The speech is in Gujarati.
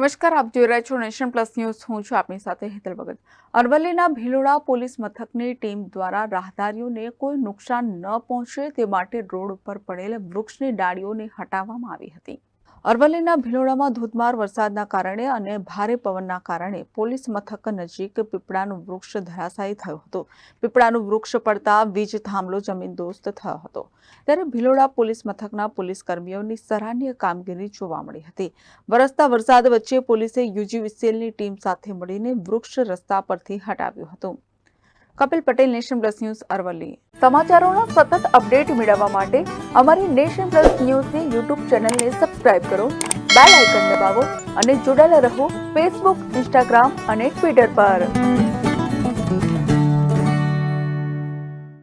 નમસ્કાર, આપ જોઈ રહ્યા છો નેશન પ્લસ ન્યૂઝ. હું છું આપની સાથે હેતલ ભગત. અરવલ્લીના ભિલોડા પોલીસ મથકની ટીમ દ્વારા રાહદારીઓને કોઈ નુકસાન ન પહોંચે તે માટે રોડ ઉપર પડેલ વૃક્ષની ડાળીઓને હટાવવામાં આવી હતી. અરવલ્લીના ભિલોડામાં ધોધમાર વરસાદના કારણે અને ભારે પવનના કારણે પોલીસ મથક નજીક પીપળાનું વૃક્ષ ધરાશાયી થયું હતું. પીપળાનું વૃક્ષ પડતા વીજ થાંભલો જમીનદોસ્ત થયો હતો. ત્યારે ભિલોડા પોલીસ મથકના પોલીસ કર્મીઓની સરાહનીય કામગીરી જોવા મળી હતી. વરસતા વરસાદ વચ્ચે પોલીસે યુજીવીસીએલની ટીમ સાથે મળીને વૃક્ષ રસ્તા પરથી હટાવ્યું હતું. Kapil Patel, nation plus news, Aravalli. સમાચારોના સતત અપડેટ મેળવવા માટે અમારી નેશન પ્લસ ન્યૂઝની યુટ્યુબ ચેનલને સબસ્ક્રાઇબ કરો, બેલ આઇકન દબાવો અને જોડાયેલા રહો ફેસબુક, ઇન્સ્ટાગ્રામ અને ટ્વિટર પર.